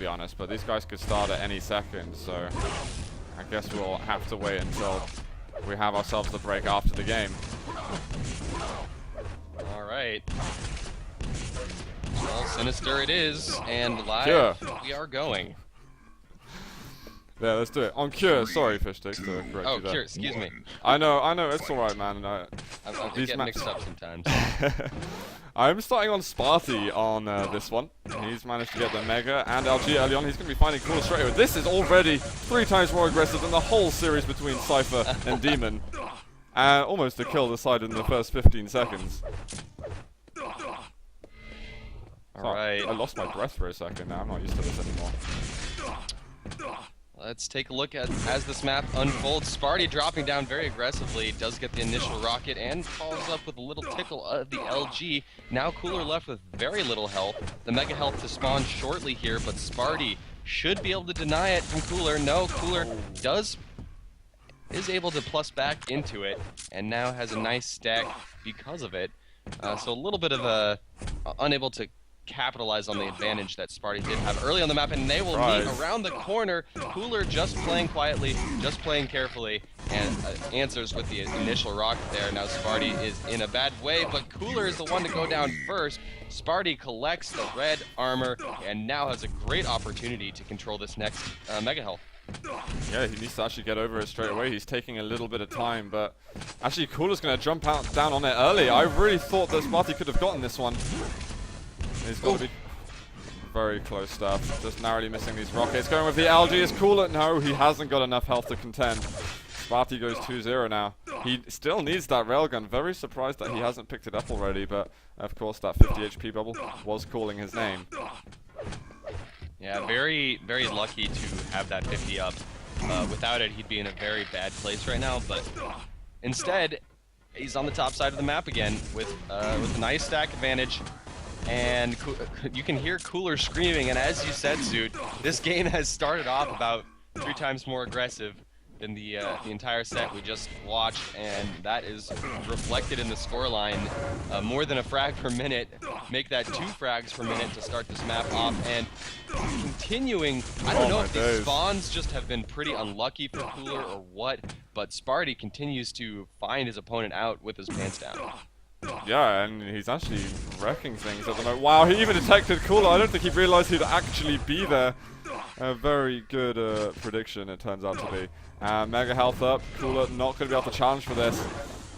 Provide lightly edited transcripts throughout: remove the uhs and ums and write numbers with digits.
be honest, but these guys could start at any second, so I guess we'll have to wait until we have ourselves the break after the game. Alright. Well, Sinister it is, and live Cure. we are going. Yeah, let's do it. On Cure, sorry, Fishstick, to correct Oh, you there. Cure, excuse me. I know, it's alright, man. I'm These getting maps- mixed up sometimes. I'm starting on spart1e on this one. He's managed to get the Mega and LG early on. He's going to be finding Cooler straight away. This is already 3 times more aggressive than the whole series between Cypher and Demon. Almost a kill decided in the first 15 seconds. Alright. I lost my breath for a second now. I'm not used to this anymore. Let's take a look at as this map unfolds. Spart1e dropping down very aggressively, does get the initial rocket and follows up with a little tickle of the LG. Now Cooler left with very little health. The Mega health to spawn shortly here, but Spart1e should be able to deny it from Cooler. No, Cooler is able to plus back into it and now has a nice stack because of it. So a little bit of a unable to capitalize on the advantage that Spart1e did have early on the map, and they will meet around the corner. Cooler just playing quietly, just playing carefully, and answers with the initial rocket there. Now Spart1e is in a bad way, but Cooler is the one to go down first. Spart1e collects the red armor and now has a great opportunity to control this next Mega health. Yeah, he needs to actually get over it straight away. He's taking a little bit of time, but actually Cooler's going to jump down on it early. I really thought that Spart1e could have gotten this one. He's got to be very close stuff. Just narrowly missing these rockets. Going with the LG is Cooler. No, he hasn't got enough health to contend. Spart1e goes 2-0 now. He still needs that railgun. Very surprised that he hasn't picked it up already, but of course that 50 HP bubble was calling his name. Yeah, very, very lucky to have that 50 up. Without it, he'd be in a very bad place right now, but instead, he's on the top side of the map again with a nice stack advantage. And you can hear Cooler screaming, and as you said, Zoot, this game has started off about 3 times more aggressive than the entire set we just watched, and that is reflected in the scoreline. More than a frag per minute, make that 2 frags per minute to start this map off, and continuing, I don't know if these spawns just have been pretty unlucky for Cooler or what, but Spart1e continues to find his opponent out with his pants down. Yeah, and he's actually wrecking things at the moment. Wow, he even detected Cooler. I don't think he realized he'd actually be there. A very good prediction, it turns out to be. Mega health up. Cooler not going to be able to challenge for this.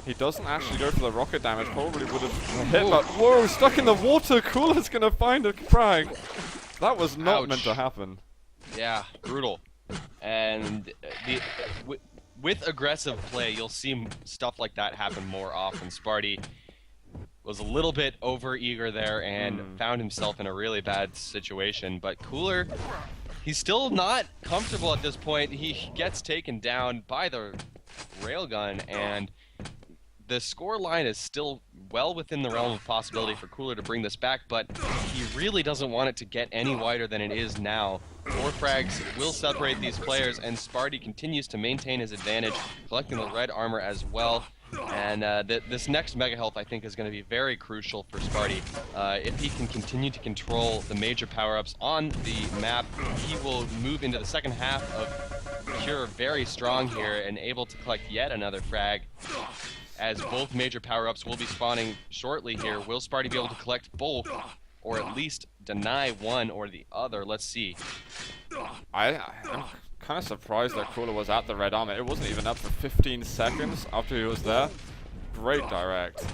He doesn't actually go for the rocket damage. Probably would have hit, but whoa, stuck in the water. Cooler's going to find a frag. That was not meant to happen. Yeah, brutal. And with aggressive play, you'll see stuff like that happen more often. Spart1e was a little bit over-eager there and found himself in a really bad situation, but Cooler, he's still not comfortable at this point. He gets taken down by the railgun, and the score line is still well within the realm of possibility for Cooler to bring this back, but he really doesn't want it to get any wider than it is now. 4 frags will separate these players, and Spart1e continues to maintain his advantage, collecting the red armor as well. And this next Mega health, I think, is going to be very crucial for Spart1e. If he can continue to control the major power-ups on the map, he will move into the second half of Cure very strong here and able to collect yet another frag. As both major power-ups will be spawning shortly here, will Spart1e be able to collect both, or at least deny one or the other? Let's see. I'm kind of surprised that Cooler was at the red armor. It wasn't even up for 15 seconds after he was there. Great direct.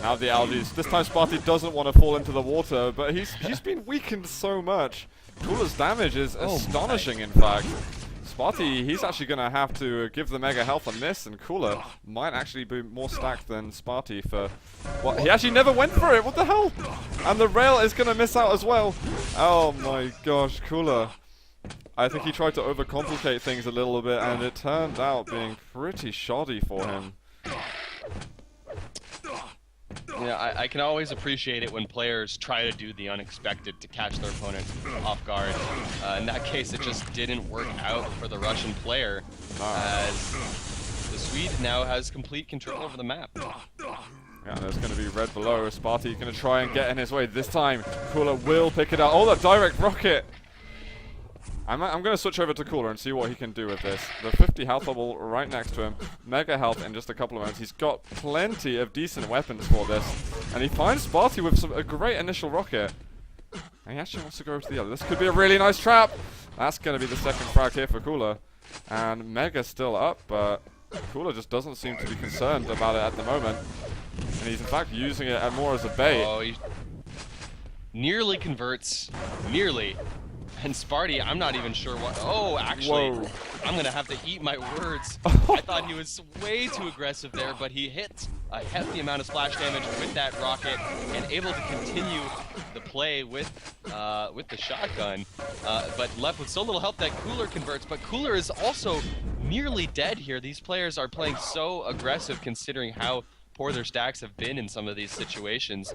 Now the LGs. This time Spart1e doesn't want to fall into the water, but he's been weakened so much. Cooler's damage is astonishing, in fact. Spart1e, he's actually going to have to give the Mega health a miss, and Cooler might actually be more stacked than Spart1e for what? He actually never went for it. What the hell? And the rail is going to miss out as well. Oh my gosh, Cooler. I think he tried to overcomplicate things a little bit, and it turned out being pretty shoddy for him. Yeah, I can always appreciate it when players try to do the unexpected to catch their opponent off guard. In that case, it just didn't work out for the Russian player, as the Swede now has complete control over the map. Yeah, there's going to be red below. Spart1e going to try and get in his way. This time, Cooler will pick it up. Oh, the direct rocket! I'm going to switch over to Cooler and see what he can do with this. The 50 health bubble right next to him. Mega health in just a couple of moments. He's got plenty of decent weapons for this. And he finds Sparty with a great initial rocket. And he actually wants to go to the other. This could be a really nice trap. That's going to be the second frag here for Cooler. And Mega's still up, but Cooler just doesn't seem to be concerned about it at the moment. And he's in fact using it more as a bait. Oh, he nearly converts. Nearly. And Sparty, I'm not even sure what. Oh, actually, Whoa. I'm going to have to eat my words. I thought he was way too aggressive there, but he hit a hefty amount of splash damage with that rocket and able to continue the play with the shotgun. But left with so little help that Cooler converts. But Cooler is also nearly dead here. These players are playing so aggressive considering how poor their stacks have been in some of these situations.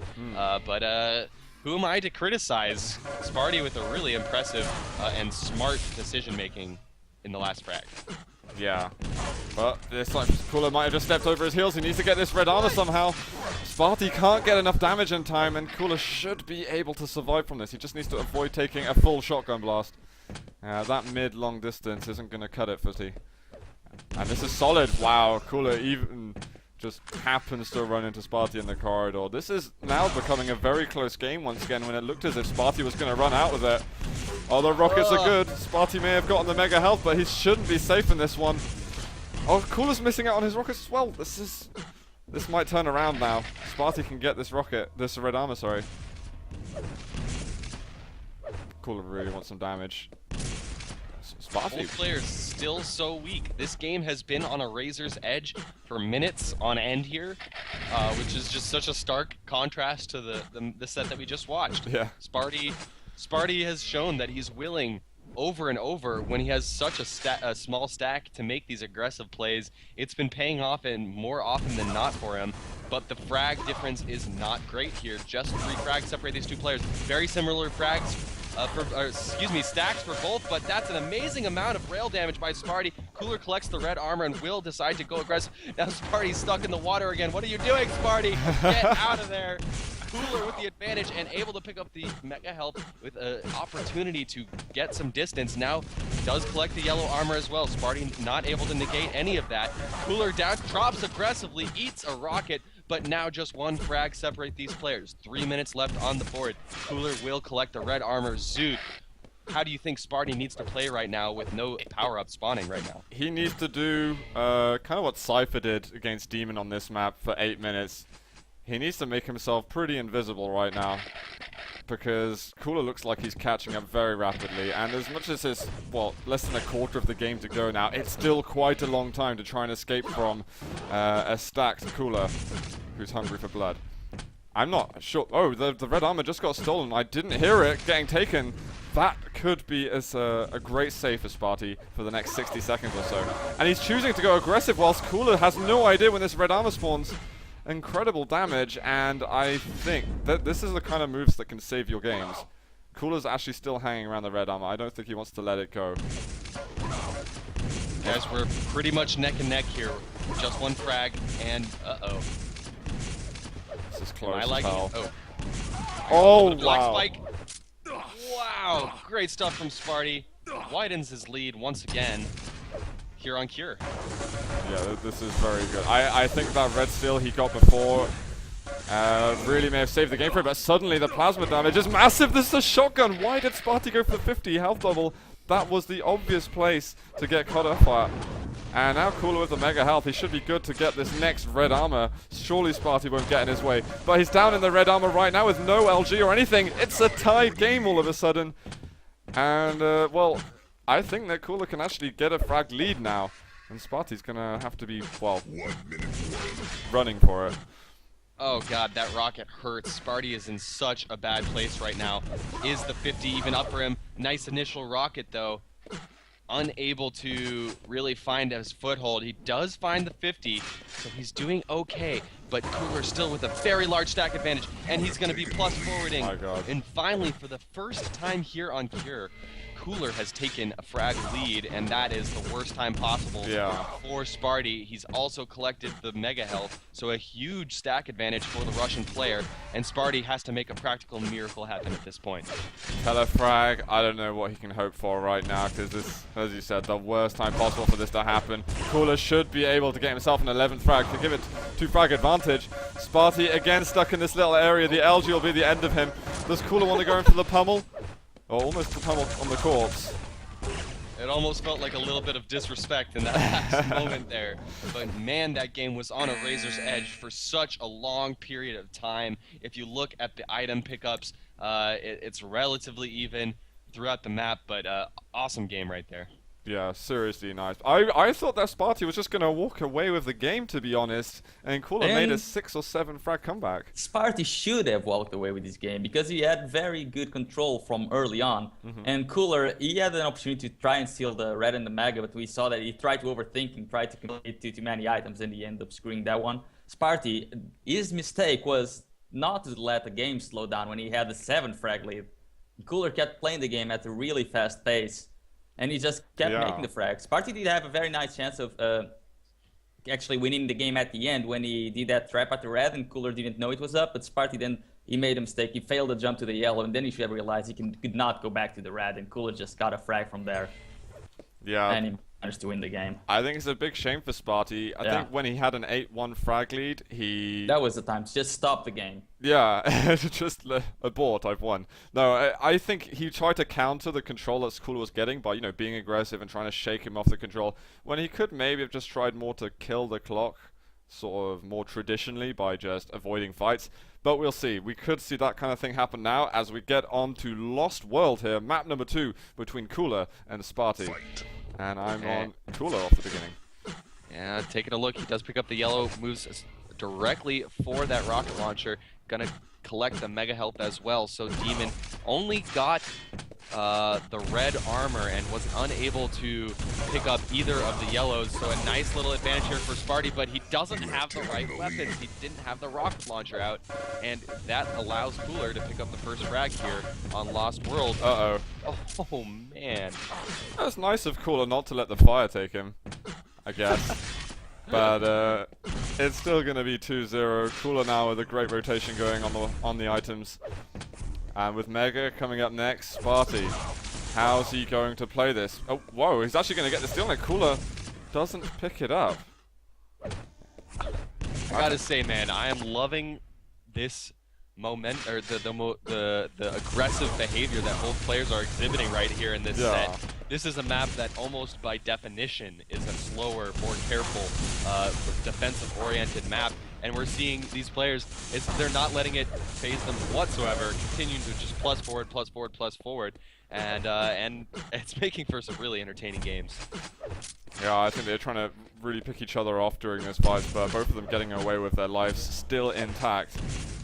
But who am I to criticize? Sparty with a really impressive and smart decision-making in the last frag. Yeah. But this like Cooler might have just stepped over his heels. He needs to get this red armor somehow. Sparty can't get enough damage in time, and Cooler should be able to survive from this. He just needs to avoid taking a full shotgun blast. That mid-long distance isn't going to cut it for T. And this is solid. Wow, Cooler even just happens to run into Sparty in the corridor. This is now becoming a very close game once again when it looked as if Sparty was going to run out with it. Oh, the rockets are good. Sparty may have gotten the mega health, but he shouldn't be safe in this one. Oh, Cooler's missing out on his rockets as well. This might turn around now. Sparty can get this red armor, sorry. Cooler really wants some damage. Sparty. Both players still so weak. This game has been on a razor's edge for minutes on end here, which is just such a stark contrast to the set that we just watched. Yeah. Sparty has shown that he's willing over and over when he has such a small stack to make these aggressive plays. It's been paying off and more often than not for him. But the frag difference is not great here. Just 3 frags separate these two players. Very similar frags. Stacks for both, but that's an amazing amount of rail damage by Sparty. Cooler collects the red armor and will decide to go aggressive. Now Sparty's stuck in the water again. What are you doing, Sparty? Get out of there. Cooler with the advantage and able to pick up the mega help with an opportunity to get some distance. Now does collect the yellow armor as well. Sparty not able to negate any of that. Cooler down, drops aggressively, eats a rocket, but now just 1 frag separate these players. 3 minutes left on the board. Cooler will collect the red armor. Zoot, how do you think Sparty needs to play right now with no power-up spawning right now? He needs to do kind of what Cypher did against Demon on this map for 8 minutes. He needs to make himself pretty invisible right now, because Cooler looks like he's catching up very rapidly, and as much as it's, well, less than a quarter of the game to go now, it's still quite a long time to try and escape from a stacked Cooler who's hungry for blood. I'm not sure. Oh, the red armor just got stolen. I didn't hear it getting taken. That could be a great save for Sparty for the next 60 seconds or so. And he's choosing to go aggressive whilst Cooler has no idea when this red armor spawns. Incredible damage, and I think that this is the kind of moves that can save your games. Cooler's actually still hanging around the red armor. I don't think he wants to let it go. Guys, we're pretty much neck and neck here. Just 1 frag, and uh-oh. This is close Am I as liking hell. it? Oh, Black wow. spike. Wow, great stuff from Sparty. Widens his lead once again here on Cure. Yeah, this is very good. I think that red steal he got before really may have saved the game for him, but suddenly the plasma damage is massive. This is a shotgun. Why did Sparty go for the 50 health double? That was the obvious place to get cut off at. And now Cooler with the mega health. He should be good to get this next red armor. Surely Sparty won't get in his way. But he's down in the red armor right now with no LG or anything. It's a tied game all of a sudden. And, well, I think that Cooler can actually get a frag lead now. And Sparty's going to have to be, well, running for it. Oh god, that rocket hurts. Sparty is in such a bad place right now. Is the 50 even up for him? Nice initial rocket though. Unable to really find his foothold. He does find the 50, so he's doing okay. But Cooler still with a very large stack advantage, and he's going to be plus forwarding. My god. And finally, for the first time here on Cure, Cooler has taken a frag lead, and that is the worst time possible for Sparty. He's also collected the mega health, so a huge stack advantage for the Russian player, and Sparty has to make a practical miracle happen at this point. Telefrag, I don't know what he can hope for right now, because this, as you said, the worst time possible for this to happen. Cooler should be able to get himself an 11th frag to give it 2 frag advantage. Sparty again stuck in this little area. The LG will be the end of him. Does Cooler want to go in for the pummel? Or almost the pummel on the corpse. It almost felt like a little bit of disrespect in that last moment there. But man, that game was on a razor's edge for such a long period of time. If you look at the item pickups, it's relatively even throughout the map, but awesome game right there. Yeah, seriously nice. I thought that Sparty was just going to walk away with the game, to be honest. And Cooler made a 6 or 7 frag comeback. Sparty should have walked away with this game because he had very good control from early on. And Cooler, he had an opportunity to try and steal the red and the mega, but we saw that he tried to overthink and tried to complete too many items, and he ended up screwing that one. Sparty, his mistake was not to let the game slow down when he had the 7 frag lead. Cooler kept playing the game at a really fast pace, and he just kept making the frags. Sparty did have a very nice chance of actually winning the game at the end when he did that trap at the red, and Cooler didn't know it was up, but Sparty then, he made a mistake. He failed to jump to the yellow, and then he should have realized he could not go back to the red, and Cooler just got a frag from there. Yeah. And he managed to win the game. I think it's a big shame for Sparty. I think when he had an 8-1 frag lead, that was the time to just stop the game. Yeah, just abort, I've won. No, I think he tried to counter the control that Cooler was getting by, being aggressive and trying to shake him off the control, when he could maybe have just tried more to kill the clock, sort of more traditionally, by just avoiding fights. But we'll see. We could see that kind of thing happen now as we get on to Lost World here, map number 2 between Cooler and Sparty. And I'm on Cooler off the beginning. Yeah, taking a look, he does pick up the yellow, moves directly for that rocket launcher, gonna collect the mega health as well. So Demon only got the red armor and was unable to pick up either of the yellows, so a nice little advantage here for Sparty, but he doesn't have the right weapons. He didn't have the rocket launcher out, and that allows Cooler to pick up the first frag here on Lost World. Uh-oh. Oh, man. That's nice of Cooler not to let the fire take him, I guess. But it's still going to be 2-0. Cooler now with a great rotation going on the items. And with Mega coming up next, Sparty. How's he going to play this? Oh, whoa, he's actually going to get the steal, and Cooler doesn't pick it up. I gotta say, man, I am loving this the aggressive behavior that both players are exhibiting right here in this set. This is a map that almost by definition is a slower, more careful, defensive-oriented map, and we're seeing these players, they're not letting it phase them whatsoever, continuing to just plus forward, and it's making for some really entertaining games. Yeah, I think they're trying to really pick each other off during this fight, but both of them getting away with their lives still intact.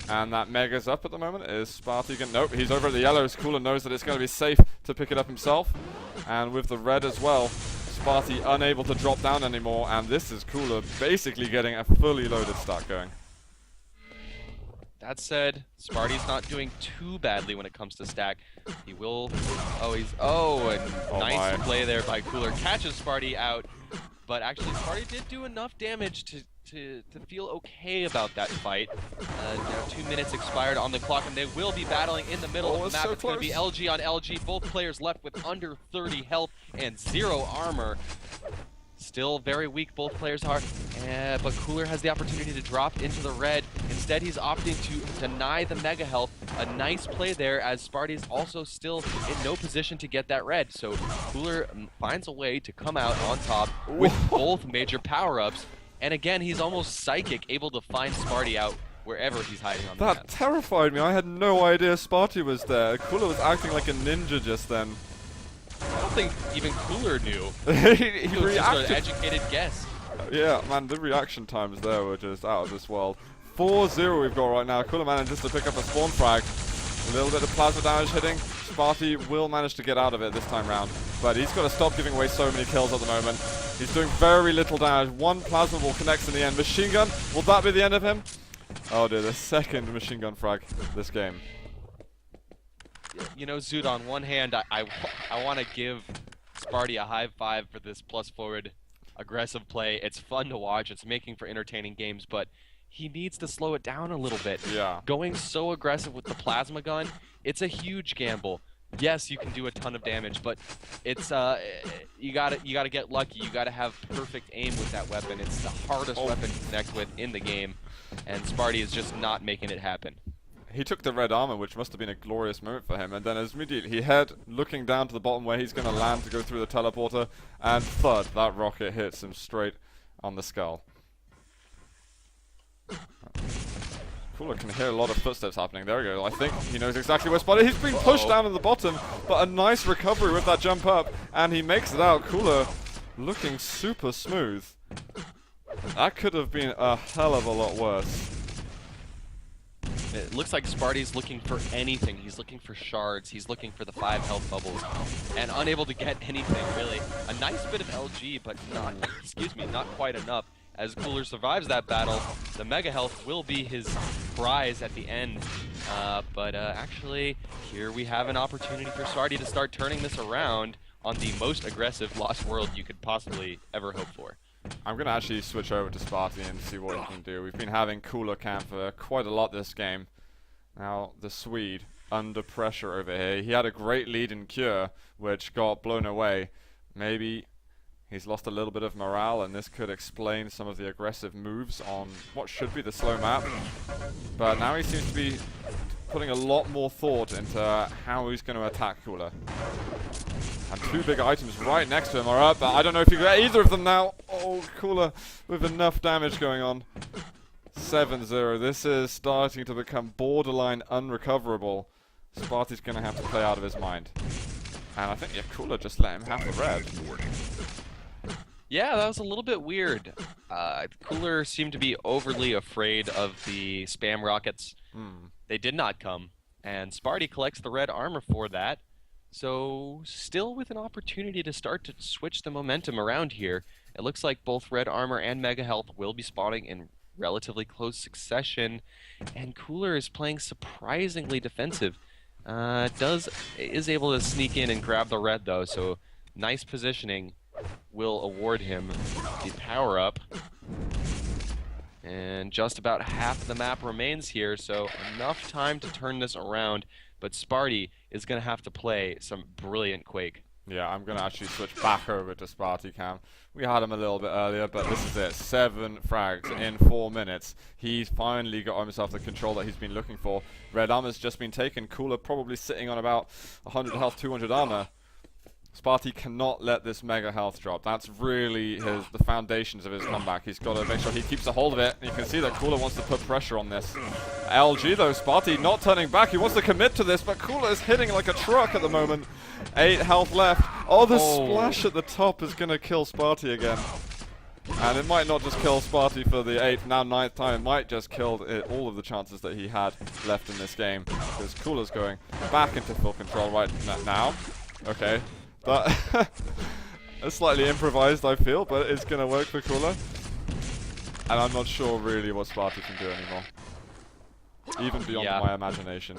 And that Mega's up at the moment. Is Sparty going? Nope, he's over at the yellows. Cooler knows that it's going to be safe to pick it up himself. And with the red as well, Sparty unable to drop down anymore. And this is Cooler basically getting a fully loaded stack going. That said, Sparty's not doing too badly when it comes to stack. He will. Nice play there by Cooler. Catches Sparty out, but actually Sparty did do enough damage to feel okay about that fight. Now 2 minutes expired on the clock, and they will be battling in the middle of the map. It's going to be LG on LG. Both players left with under 30 health and 0 armor. Still very weak, both players are, but Cooler has the opportunity to drop into the red. Instead, he's opting to deny the mega health. A nice play there, as Sparty's also still in no position to get that red. So Cooler finds a way to come out on top with both major power-ups. And again, he's almost psychic, able to find Sparty out wherever he's hiding on the map. That terrified me. I had no idea Sparty was there. Cooler was acting like a ninja just then. I don't think even Cooler knew. he was reacted. just an educated guess. Yeah, man, the reaction times there were just out of this world. 4-0 we've got right now. Cooler manages to pick up a spawn frag. A little bit of plasma damage hitting. Sparty will manage to get out of it this time round. But he's got to stop giving away so many kills at the moment. He's doing very little damage. One plasma ball connects in the end. Machine gun, will that be the end of him? Oh dear, the second machine gun frag this game. you know, Zoot, on one hand, I want to give spart1e a high five for this plus forward aggressive play. It's fun to watch. It's making for entertaining games, but he needs to slow it down a little bit. Yeah. Going so aggressive with the plasma gun, it's a huge gamble. Yes, you can do a ton of damage, but it's you gotta get lucky. You gotta have perfect aim with that weapon. It's the hardest weapon to connect with in the game, and spart1e is just not making it happen. He took the red armor, which must have been a glorious moment for him, and then as immediately he had looking down to the bottom where he's going to land to go through the teleporter, and thud, that rocket hits him straight on the skull. Cooler can hear a lot of footsteps happening. There we go. I think he knows exactly where spart1e. He's been pushed down at the bottom, but a nice recovery with that jump up, and he makes it out. Cooler looking super smooth. That could have been a hell of a lot worse. It looks like spart1e's looking for anything. He's looking for shards. He's looking for the 5 health bubbles, and unable to get anything really. A nice bit of LG, but not, excuse me, not quite enough. As Cooler survives that battle, the mega health will be his prize at the end. But actually, here we have an opportunity for spart1e to start turning this around on the most aggressive Lost World you could possibly ever hope for. I'm going to actually switch over to spart1e and see what he can do. We've been having Cooler camp for quite a lot this game. Now, the Swede, under pressure over here. He had a great lead in Cure, which got blown away. Maybe he's lost a little bit of morale, and this could explain some of the aggressive moves on what should be the slow map. But now he seems to be putting a lot more thought into how he's going to attack Cooler. And 2 big items right next to him are up, but I don't know if you can get either of them now. Oh, Cooler with enough damage going on. 7-0. This is starting to become borderline unrecoverable. spart1e's going to have to play out of his mind. And I think, yeah, Cooler just let him have the red. Yeah, that was a little bit weird. Cooler seemed to be overly afraid of the spam rockets. They did not come, and spart1e collects the red armor for that. So, still with an opportunity to start to switch the momentum around here. It looks like both red armor and mega health will be spawning in relatively close succession, and Cooler is playing surprisingly defensive. Is able to sneak in and grab the red though, so nice positioning will award him the power up. And just about half the map remains here, so enough time to turn this around. But spart1e is going to have to play some brilliant Quake. Yeah, I'm going to actually switch back over to spart1e cam. We had him a little bit earlier, but this is it. 7 frags in 4 minutes. He's finally got himself the control that he's been looking for. Red armor's just been taken. Cooler probably sitting on about 100 health, 200 armor. spart1e cannot let this mega health drop. That's really the foundations of his comeback. He's got to make sure he keeps a hold of it. You can see that Cooler wants to put pressure on this. LG though, spart1e not turning back. He wants to commit to this, but Cooler is hitting like a truck at the moment. 8 health left. Oh, the splash at the top is going to kill spart1e again. And it might not just kill spart1e for the 8th, now 9th time. It might just kill all of the chances that he had left in this game. Because Cooler's going back into full control right now. Okay. But it's slightly improvised, I feel, but it's going to work for Cooler. And I'm not sure really what spart1e can do anymore. Even beyond my imagination.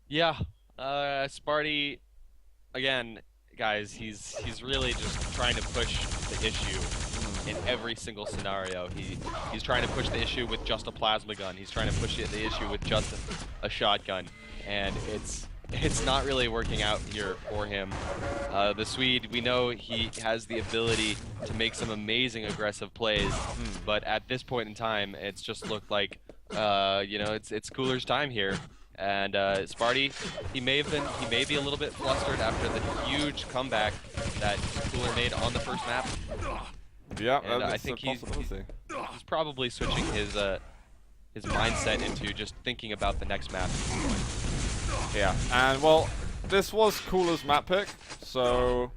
Yeah, spart1e, again, guys, he's really just trying to push the issue in every single scenario. He's trying to push the issue with just a plasma gun. He's trying to push the issue with just a shotgun. And it's not really working out here for him. The Swede, we know he has the ability to make some amazing aggressive plays, but at this point in time, it's just looked like, you know, it's Cooler's time here. And spart1e, he may be a little bit flustered after the huge comeback that Cooler made on the first map. Yeah, and I think he's probably switching his mindset into just thinking about the next map. Yeah, and well, this was Cooler's map pick, so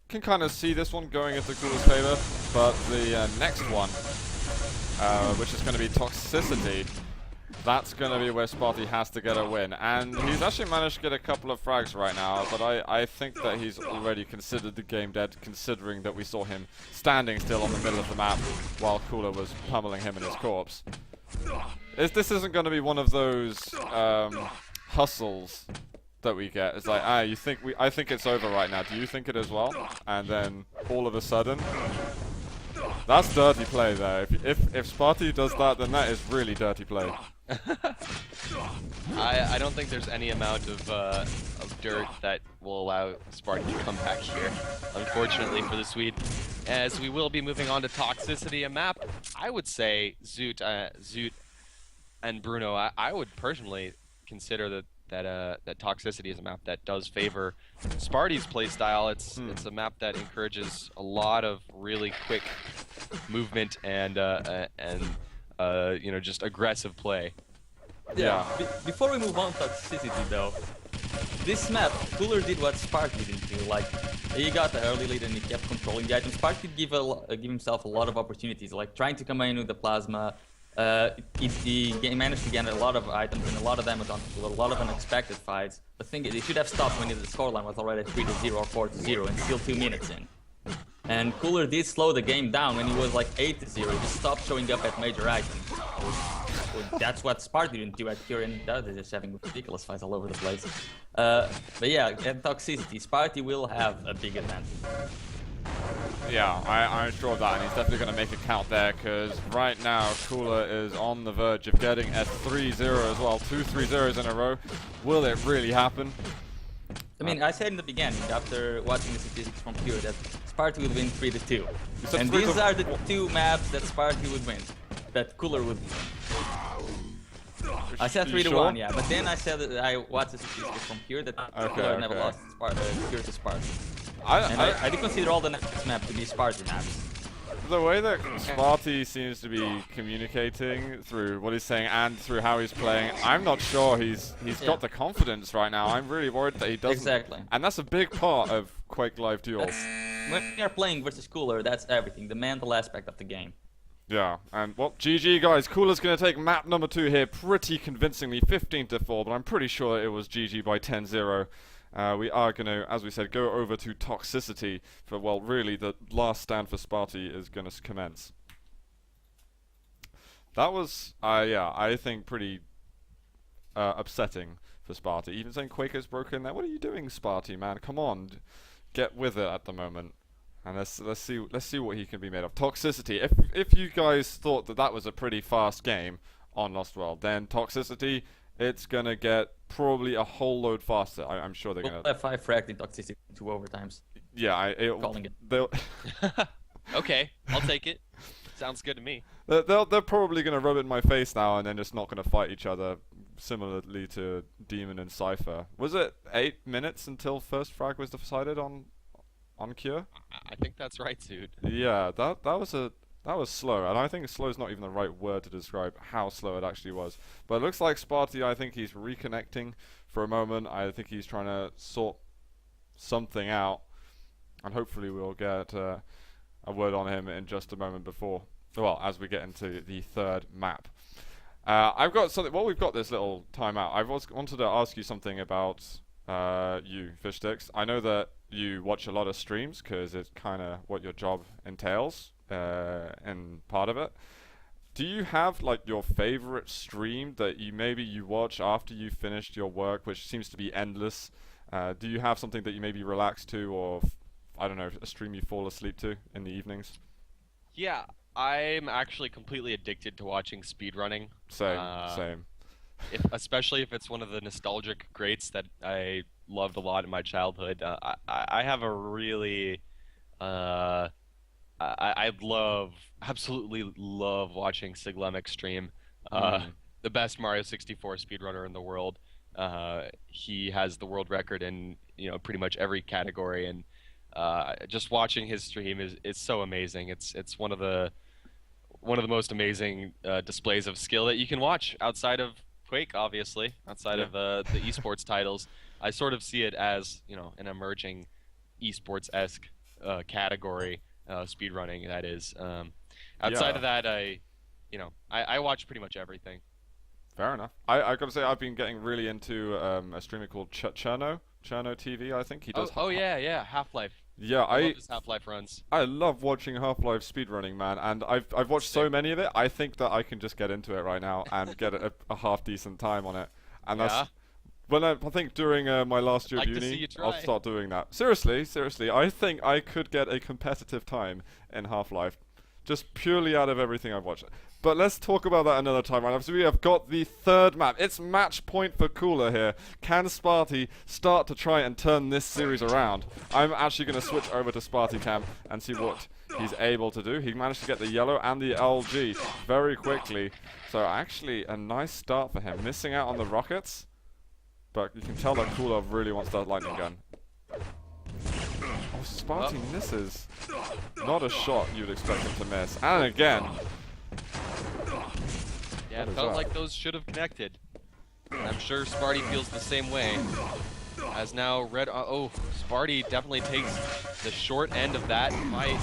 can kind of see this one going into Cooler's favor. But the next one, which is going to be Toxicity, that's going to be where spart1e has to get a win. And he's actually managed to get a couple of frags right now, but I think that he's already considered the game dead, considering that we saw him standing still on the middle of the map while Cooler was pummeling him in his corpse. This isn't going to be one of those hustles that we get. It's like, I think it's over right now. Do you think it as well? And then all of a sudden, that's dirty play there. If spart1e does that, then that is really dirty play. I don't think there's any amount of dirt that will allow spart1e to come back here, unfortunately for the Swede. As we will be moving on to Toxicity, a map I would say Zoot and Bruno, I would personally consider that Toxicity is a map that does favor spart1e's playstyle. It's a map that encourages a lot of really quick movement and you know, just aggressive play. Yeah. Before we move on to Toxicity though, this map, Cooler did what spart1e didn't do. Like, he got the early lead and he kept controlling the items. spart1e did give himself a lot of opportunities, like trying to combine with the plasma. He managed to get a lot of items and a lot of damage on Cooler, a lot of unexpected fights. The thing is, he should have stopped when the scoreline was already 3-0 or 4-0 and still 2 minutes in. And Cooler did slow the game down when he was like 8-0. He just stopped showing up at major items. That's what spart1e didn't do at Cure, and they're just having ridiculous fights all over the place. But yeah, at Toxicity, spart1e will have a big advantage. Yeah, I'm sure of that, and he's definitely going to make it count there, because right now Cooler is on the verge of getting a 3-0 as well. 2 3-0s in a row. Will it really happen? I mean, I said in the beginning, after watching the statistics from Pure, that spart1e would win 3-2. And these are the two maps that spart1e would win, that Cooler would win. I said 3-1, sure? Yeah, but then I said that I watched the statistics from Pure that Cooler never lost Pure to spart1e. I do consider all the next map to be spart1e maps. The way that spart1e seems to be communicating through what he's saying and through how he's playing, I'm not sure he's got the confidence right now. I'm really worried that he doesn't. Exactly. And that's a big part of Quake Live duels. When you're playing versus Cooler, that's everything, the mental aspect of the game. Yeah, and well, GG guys, Cooler's going to take map number 2 here pretty convincingly, 15-4, but I'm pretty sure it was GG by 10-0. We are going to, as we said, go over to Toxicity for, well, really the last stand for spart1e is going to commence. That was, yeah, I think pretty upsetting for spart1e. Even saying Quaker's broken there. What are you doing, spart1e, man? Come on, get with it at the moment. And let's see what he can be made of. Toxicity. If you guys thought that was a pretty fast game on Lost World, then Toxicity, it's gonna get probably a whole load faster. I'm sure they're gonna. We'll have 5 fragged in Toxicity 2 overtimes. Yeah, calling it. They'll. Okay, I'll take it. Sounds good to me. They're probably gonna rub it in my face now and then just not gonna fight each other. Similarly to Demon and Cypher. Was it 8 minutes until first frag was decided on Cure? I think that's right, dude. Yeah, that was slow, and I think slow is not even the right word to describe how slow it actually was. But it looks like spart1e, I think he's reconnecting for a moment. I think he's trying to sort something out, and hopefully we'll get a word on him in just a moment before, well, as we get into the third map. I've got something, well, we've got this little timeout. I wanted to ask you something about you, Fishsticks. I know that you watch a lot of streams because it's kind of what your job entails, and part of it. Do you have like your favorite stream that you watch after you finished your work, which seems to be endless? Do you have something that you maybe relax to, or I don't know, a stream you fall asleep to in the evenings? Yeah, I'm actually completely addicted to watching speedrunning. Same. Especially if it's one of the nostalgic greats that I loved a lot in my childhood. I have a really, absolutely love watching Siglemix stream. The best Mario 64 speedrunner in the world. He has the world record in pretty much every category, and just watching his stream is so amazing. It's one of the most amazing displays of skill that you can watch outside of Quake, obviously, outside of the esports titles. I sort of see it as an emerging esports-esque category, speedrunning. That is. Outside of that, I watch pretty much everything. Fair enough. I gotta say, I've been getting really into a streamer called Cherno TV. I think he does. Oh yeah, Half-Life. Yeah, I love his Half-Life runs. I love watching Half-Life speedrunning, man, and I've watched so many of it. I think that I can just get into it right now and get a half decent time on it, and When I think during my last year I'd of like to see uni, you I'll try. start doing that. Seriously, seriously, I think I could get a competitive time in Half-Life, just purely out of everything I've watched. But let's talk about that another time, right? So we have got the third map. It's match point for Cooler here. Can Sparty start to try and turn this series around? I'm actually going to switch over to Sparty Cam and see what he's able to do. He managed to get the yellow and the LG very quickly. So actually, a nice start for him. Missing out on the rockets. But you can tell that Cooler really wants that lightning gun. Oh, Sparty misses. Not a shot you'd expect him to miss. And again. Yeah, it felt like those should have connected. And I'm sure Sparty feels the same way. As now Red... Sparty definitely takes the short end of that fight.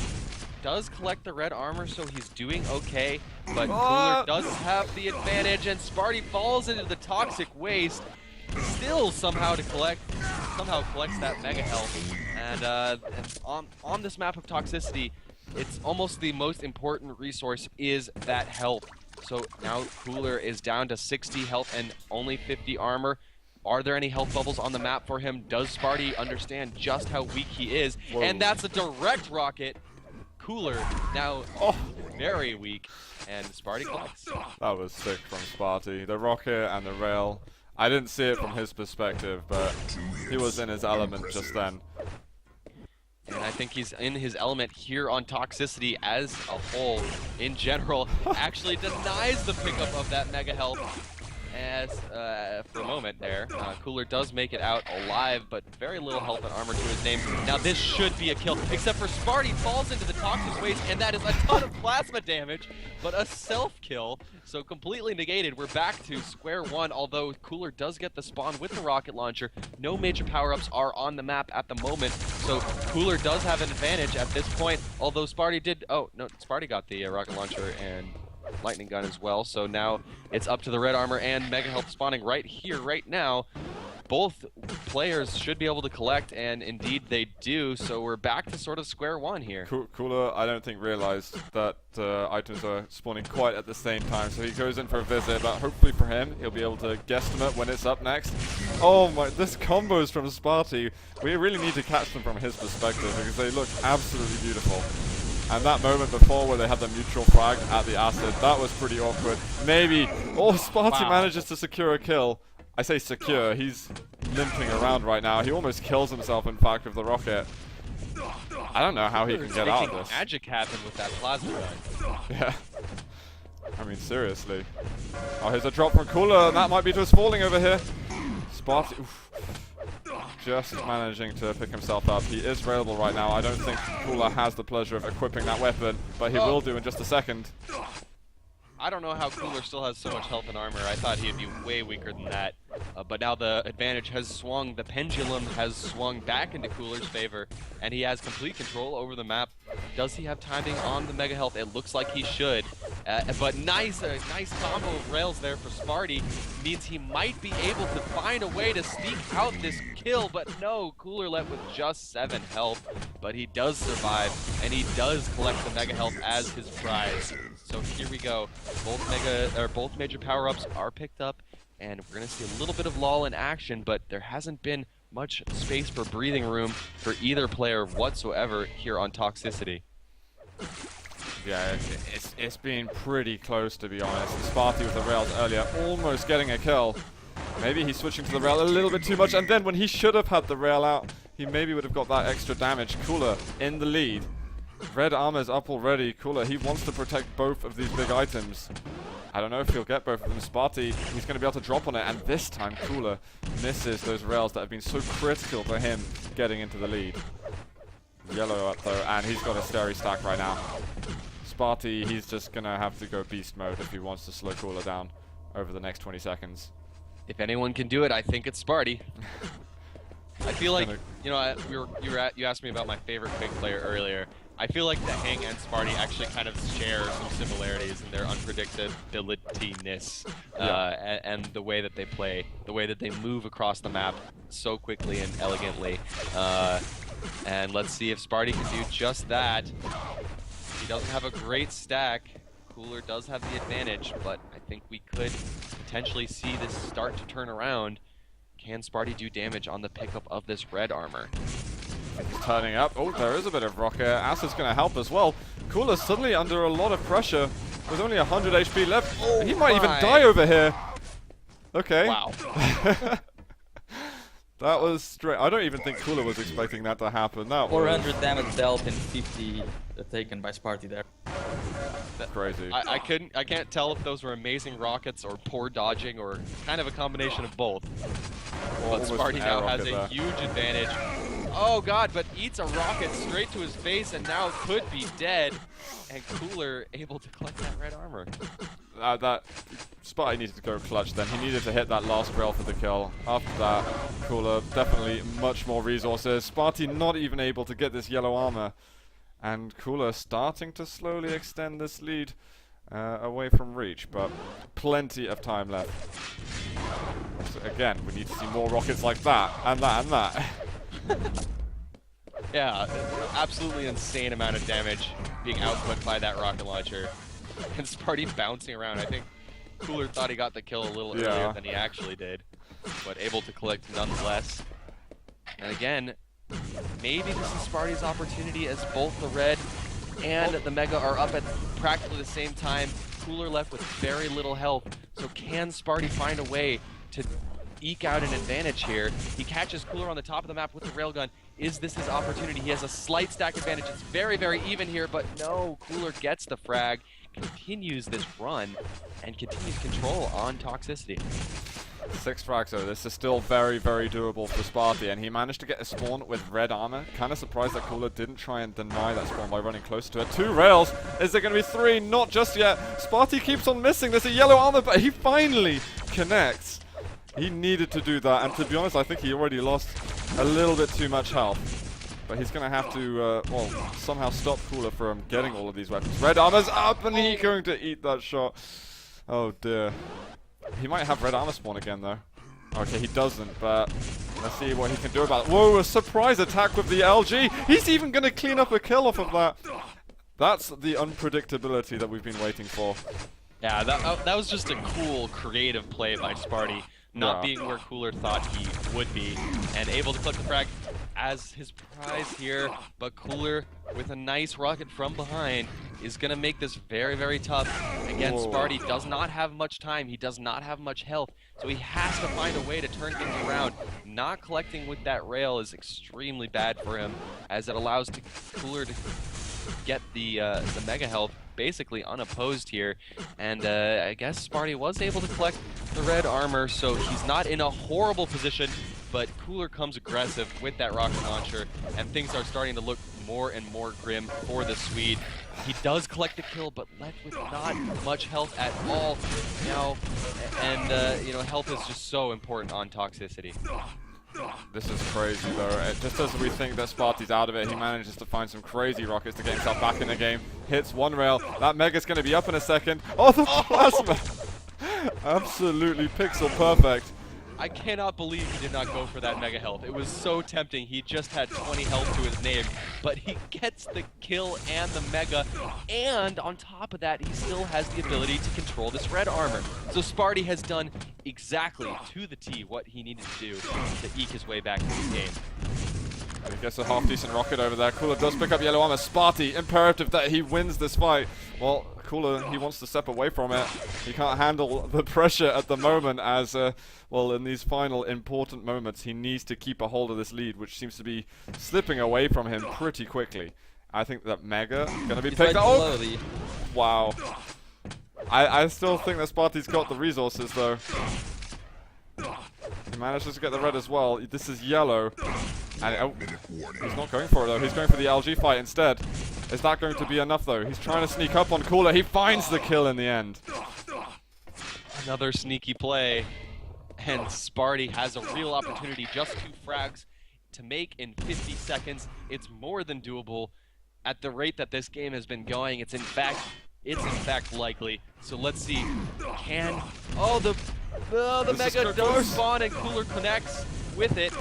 Does collect the red armor, so he's doing okay. But Cooler does have the advantage, and Sparty falls into the toxic waste. Still somehow collects that mega health. And on this map of Toxicity, it's almost the most important resource is that health. So now Cooler is down to 60 health and only 50 armor. Are there any health bubbles on the map for him? Does Sparty understand just how weak he is? Whoa. And that's a direct rocket. Cooler now very weak, and Sparty collects. That was sick from Sparty. The rocket and the rail. I didn't see it from his perspective, but he was in his element just then. And I think he's in his element here on Toxicity as a whole. In general, actually denies the pickup of that mega health. As for a moment there, Cooler does make it out alive, but very little health and armor to his name. Now this should be a kill, except for Sparty falls into the toxic waste, and that is a ton of plasma damage, but a self-kill, so completely negated. We're back to square one, although Cooler does get the spawn with the rocket launcher. No major power-ups are on the map at the moment, so Cooler does have an advantage at this point, although Sparty did... Oh, no, Sparty got the rocket launcher and lightning gun as well, so now it's up to the red armor and mega health spawning right here, right now. Both players should be able to collect, and indeed they do, so we're back to sort of square one here. Cooler, I don't think, realized that items are spawning quite at the same time, so he goes in for a visit, but hopefully for him, he'll be able to guesstimate when it's up next. Oh my, this combos from Sparty, we really need to catch them from his perspective, because they look absolutely beautiful. And that moment before where they had the mutual frag at the acid, that was pretty awkward. Maybe, Sparty manages to secure a kill. I say secure, he's limping around right now. He almost kills himself, in fact, with the rocket. I don't know how he can get out of this. Magic happen with that plasma gun. Yeah. I mean, seriously. Oh, here's a drop from Cooler, and that might be just falling over here. Sparty, just managing to pick himself up. He is railable right now. I don't think Cooler has the pleasure of equipping that weapon, but he will do in just a second. I don't know how Cooler still has so much health and armor. I thought he'd be way weaker than that. But now the advantage has swung, the pendulum has swung back into Cooler's favor, and he has complete control over the map. Does he have timing on the mega health? It looks like he should. But nice combo of rails there for Sparty. Means he might be able to find a way to sneak out this kill, but no, Cooler left with just 7 health. But he does survive, and he does collect the mega health as his prize. So here we go. Both major power-ups are picked up, and we're gonna see a little bit of lull in action, but there hasn't been much space for breathing room for either player whatsoever here on Toxicity. Yeah, it's been pretty close, to be honest. Sparty with the rails earlier, almost getting a kill. Maybe he's switching to the rail a little bit too much, and then when he should have had the rail out, he maybe would have got that extra damage. Cooler in the lead. Red armor's up already. Cooler, he wants to protect both of these big items. I don't know if he'll get both of them. Sparty, he's going to be able to drop on it, and this time Cooler misses those rails that have been so critical for him getting into the lead. Yellow up though, and he's got a stary stack right now. Sparty, he's just going to have to go beast mode if he wants to slow Cooler down over the next 20 seconds. If anyone can do it, I think it's Sparty. I feel like, you know, you asked me about my favorite Quake player earlier. I feel like the Hang and Sparty actually kind of share some similarities in their unpredictability-ness and the way that they play, the way that they move across the map so quickly and elegantly. And let's see if Sparty can do just that. He doesn't have a great stack. Cooler does have the advantage, but I think we could potentially see this start to turn around. can Sparty do damage on the pickup of this red armor? He's turning up. Oh, there is a bit of rocket. Acid's going to help as well. Cooler's suddenly under a lot of pressure with only 100 HP left. Oh he might even my. die over here. Okay. Wow. That was straight. I don't even think Cooler was expecting that to happen. That was 400 damage dealt and 50 taken by Sparty there. crazy. I can't tell if those were amazing rockets or poor dodging or kind of a combination of both. But Almost Sparty an now air has rocket a there. huge advantage. Oh god, but eats a rocket straight to his face and now could be dead. And Cooler able to collect that red armor. That Sparty needed to go clutch then. He needed to hit that last rail for the kill. After that, Cooler definitely much more resources. Sparty not even able to get this yellow armor. And Cooler starting to slowly extend this lead away from reach, but plenty of time left. So again, we need to see more rockets like that, and that, and that. Yeah, absolutely insane amount of damage being output by that rocket launcher. And Sparty bouncing around. I think Cooler thought he got the kill a little earlier than he actually did, but able to collect nonetheless. And again, maybe this is Sparty's opportunity as both the red and the Mega are up at practically the same time. Cooler left with very little health. So can Sparty find a way to eke out an advantage here? He catches Cooler on the top of the map with the railgun. Is this his opportunity? He has a slight stack advantage. It's very, very even here, but no, Cooler gets the frag, continues this run, and continues control on Toxicity. 6 frags though. This is still very, very doable for Sparty, and he managed to get a spawn with red armor. Kind of surprised that Cooler didn't try and deny that spawn by running closer to it. 2 rails. Is there going to be 3? Not just yet. Sparty keeps on missing. There's a yellow armor, but he finally connects. He needed to do that, and to be honest, I think he already lost a little bit too much health. But he's going to have to, well, somehow stop Cooler from getting all of these weapons. Red armor's up, and he's going to eat that shot. Oh dear. He might have red armor spawn again, though. Okay, he doesn't, but let's see what he can do about it. Whoa, a surprise attack with the LG. He's even going to clean up a kill off of that. That's the unpredictability that we've been waiting for. Yeah, that was just a cool, creative play by Sparty. Not being where Cooler thought he would be, and able to collect the frag as his prize here. But Cooler, with a nice rocket from behind, is going to make this very, very tough. Again, Sparty does not have much time. He does not have much health, so he has to find a way to turn things around. Not collecting with that rail is extremely bad for him, as it allows Cooler to get the mega health basically unopposed here. And I guess Sparty was able to collect the red armor, so he's not in a horrible position, but Cooler comes aggressive with that rocket launcher, and things are starting to look more and more grim for the Swede. He does collect the kill, but left with not much health at all now, and you know, health is just so important on Toxicity. This is crazy though. Just as we think that Sparty's out of it, he manages to find some crazy rockets to get himself back in the game. Hits 1 rail. That Mega's going to be up in a second. Oh, the plasma! Absolutely pixel perfect. I cannot believe he did not go for that mega health. It was so tempting. He just had 20 health to his name, but he gets the kill and the mega, and on top of that, he still has the ability to control this red armor. So Sparty has done exactly to the T what he needed to do to eke his way back to this game. He gets a half-decent rocket over there. Cooler does pick up yellow armor. Sparty, imperative that he wins this fight. Well, Cooler, he wants to step away from it. He can't handle the pressure at the moment as, well, in these final important moments, he needs to keep a hold of this lead, which seems to be slipping away from him pretty quickly. I think that Mega going to be picked up. Oh! Wow. I still think that Sparty's got the resources, though. He manages to get the red as well. This is yellow. And oh, he's not going for it, though. He's going for the LG fight instead. Is that going to be enough, though? He's trying to sneak up on Cooler. He finds the kill in the end. Another sneaky play. And Sparty has a real opportunity. Just 2 frags to make in 50 seconds. It's more than doable. At the rate that this game has been going, it's in fact likely. So let's see. Can... Oh, the Mega does spawn and Cooler connects with it.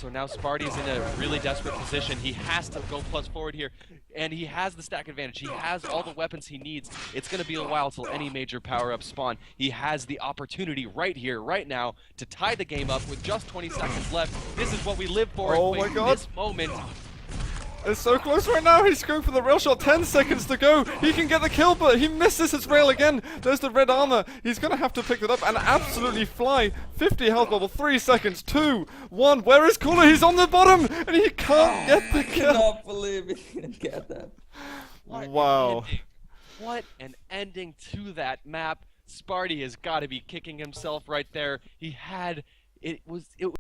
So now Sparty's in a really desperate position. He has to go plus forward here, and he has the stack advantage. He has all the weapons he needs. It's going to be a while till any major power-ups spawn. He has the opportunity right here, right now, to tie the game up with just 20 seconds left. This is what we live for. Oh my God. This moment. It's so close right now. He's going for the rail shot. 10 seconds to go. He can get the kill, but he misses his rail again. There's the red armor. He's going to have to pick it up and absolutely fly. 50 health bubble. 3 seconds. 2, 1. Where is Cooler? He's on the bottom, and he can't get the I kill. cannot believe he didn't get that. Wow. What an ending to that map. Sparty has got to be kicking himself right there. It was